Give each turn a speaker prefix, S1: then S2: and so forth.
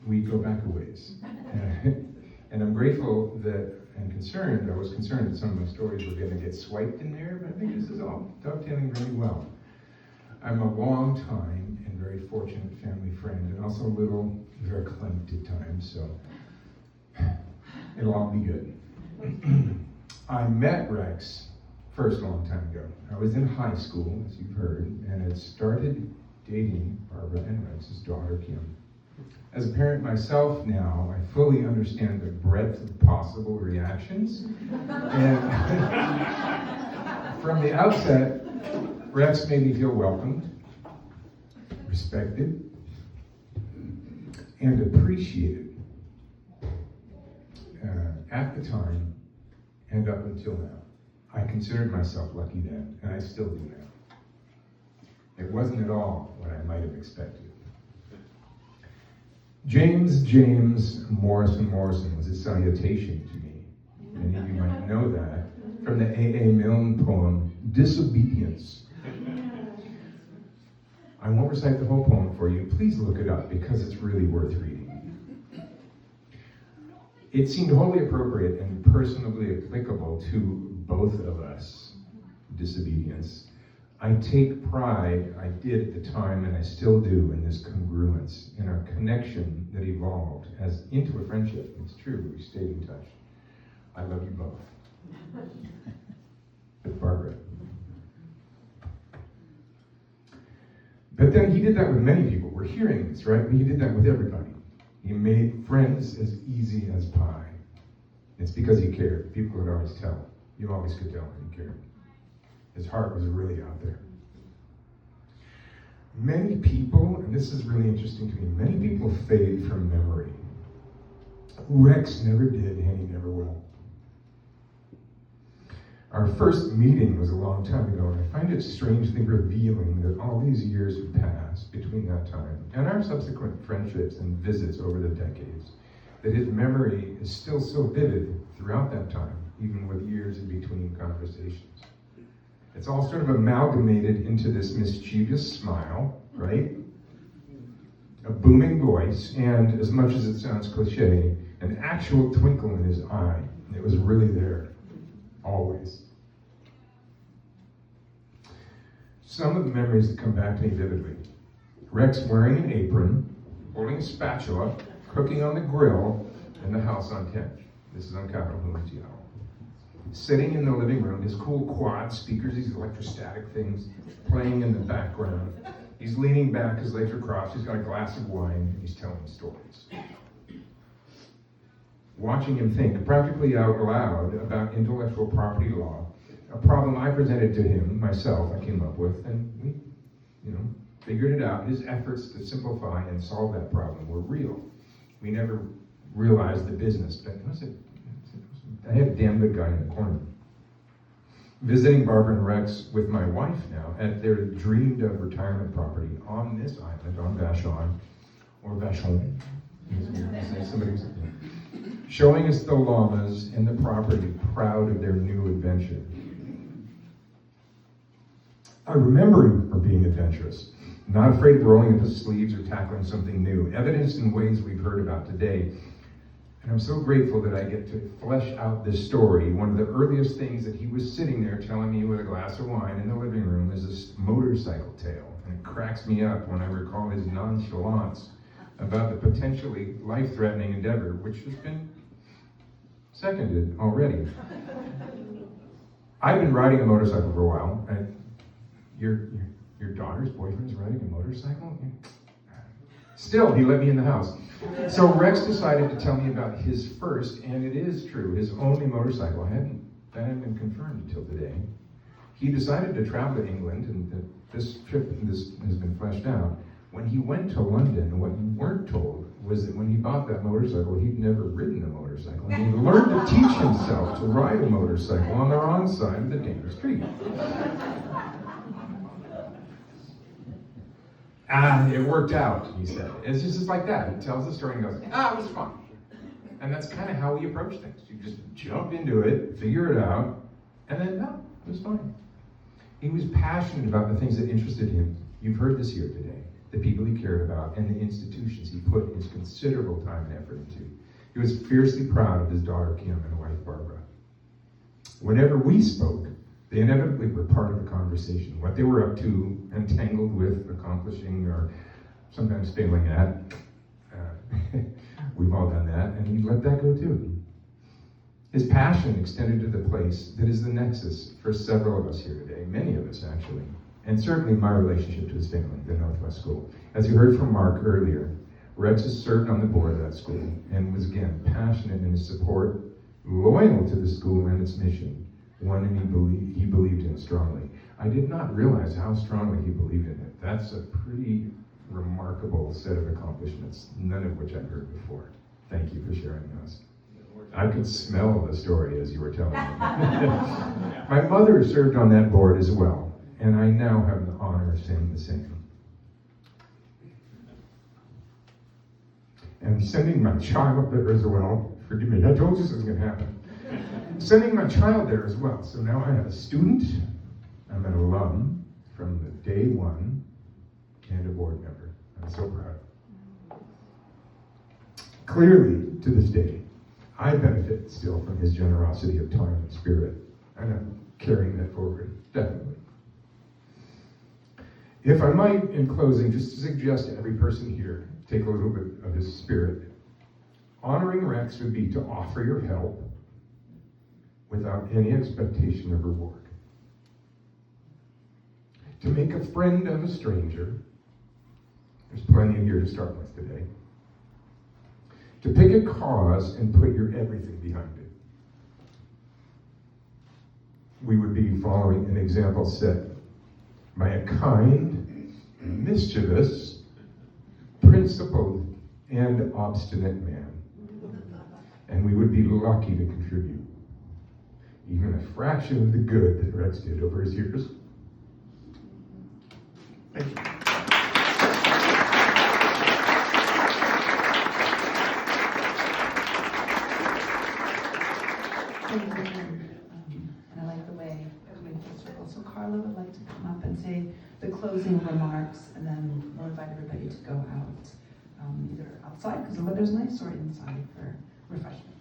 S1: we go back a ways. And I'm grateful that, and concerned, I was concerned that some of my stories were going to get swiped in there, but I think this is all dovetailing really well. I'm a long time and very fortunate family friend, and also a little verklempt at times, so it'll all be good. I met Rex first a long time ago. I was in high school, as you've heard, and had started dating Barbara and Rex's daughter, Kim. As a parent myself now, I fully understand the breadth of possible reactions. And from the outset, Rex made me feel welcomed, respected, and appreciated at the time and up until now. I considered myself lucky then, and I still do now. It wasn't at all what I might have expected. James Morrison was his salutation to me. Many of you might know that from the A.A. Milne poem, Disobedience. I won't recite the whole poem for you. Please look it up because it's really worth reading. It seemed wholly appropriate and personally applicable to both of us, disobedience. I take pride, I did at the time and I still do, in this congruence, in our connection that evolved as into a friendship. It's true, we stayed in touch. I love you both. But Barbara. But then he did that with many people. We're hearing this, right? He did that with everybody. He made friends as easy as pie. It's because he cared. People could always tell. You always could tell when he cared. His heart was really out there. Many people, and this is really interesting to me, many people fade from memory. Rex never did, and he never will. Our first meeting was a long time ago, and I find it strangely revealing that all these years have passed between that time and our subsequent friendships and visits over the decades, that his memory is still so vivid throughout that time, even with years in between conversations. It's all sort of amalgamated into this mischievous smile, right? A booming voice, and as much as it sounds cliche, an actual twinkle in his eye. It was really there, always. Some of the memories that come back to me vividly. Rex wearing an apron, holding a spatula, cooking on the grill in the house on 10th. This is on Capitol Hill in Seattle. Sitting in the living room, his cool quad speakers, these electrostatic things, playing in the background. He's leaning back, his legs are crossed, he's got a glass of wine, and he's telling stories. Watching him think, practically out loud, about intellectual property law, a problem I presented to him, myself, I came up with, and we, figured it out. His efforts to simplify and solve that problem were real. We never realized the business, but I had a damn good guy in the corner. Visiting Barbara and Rex with my wife now at their dreamed of retirement property on this island, on Vashon, or Vashon, showing us the llamas and the property, proud of their new adventure. I remember him for being adventurous, not afraid of rolling up his sleeves or tackling something new, evidenced in ways we've heard about today. And I'm so grateful that I get to flesh out this story. One of the earliest things that he was sitting there telling me with a glass of wine in the living room is this motorcycle tale. And it cracks me up when I recall his nonchalance about the potentially life-threatening endeavor, which has been seconded already. I've been riding a motorcycle for a while. And your daughter's boyfriend's riding a motorcycle? Still, he let me in the house. So Rex decided to tell me about his first, and it is true, his only motorcycle. That hadn't been confirmed until today. He decided to travel to England, and this trip has been fleshed out. When he went to London, what you weren't told was that when he bought that motorcycle, he'd never ridden a motorcycle. And he learned to teach himself to ride a motorcycle on the wrong side of the dangerous street. It worked out, he said. It's just like that. He tells the story and goes, it was fun. And that's kind of how we approach things. You just jump into it, figure it out, and then, no, it was fine. He was passionate about the things that interested him. You've heard this here today. the people he cared about, and the institutions he put his considerable time and effort into. He was fiercely proud of his daughter Kim and wife Barbara. Whenever we spoke, they inevitably were part of the conversation, what they were up to, entangled with, accomplishing, or sometimes failing at. We've all done that, and he let that go too. His passion extended to the place that is the nexus for several of us here today, many of us actually, and certainly my relationship to his family, the Northwest School. As you heard from Mark earlier, Rex has served on the board of that school and was again passionate in his support, loyal to the school and its mission, one he believed in strongly. I did not realize how strongly he believed in it. That's a pretty remarkable set of accomplishments, none of which I've heard before. Thank you for sharing those. I could smell the story as you were telling me. My mother served on that board as well, and I now have the honor of saying the same. And sending my child there as well. Forgive me, I told you this was going to happen. Sending my child there as well. So now I have a student, I'm an alum from the day one, and a board member. I'm so proud. Clearly, to this day, I benefit still from his generosity of time and spirit, and I'm carrying that forward, definitely. If I might, in closing, just to suggest to every person here, take a little bit of his spirit. Honoring Rex would be to offer your help without any expectation of reward. To make a friend of a stranger, there's plenty here to start with today. To pick a cause and put your everything behind it. We would be following an example set by a kind, mischievous, principled, and obstinate man. And we would be lucky to contribute even a fraction of the good that Rex did over his years. Thank you.
S2: And I like the way we went full circle. So Carla would like to come up and say the closing remarks, and then we'll invite everybody to go out, either outside because the weather's nice, or inside for refreshments.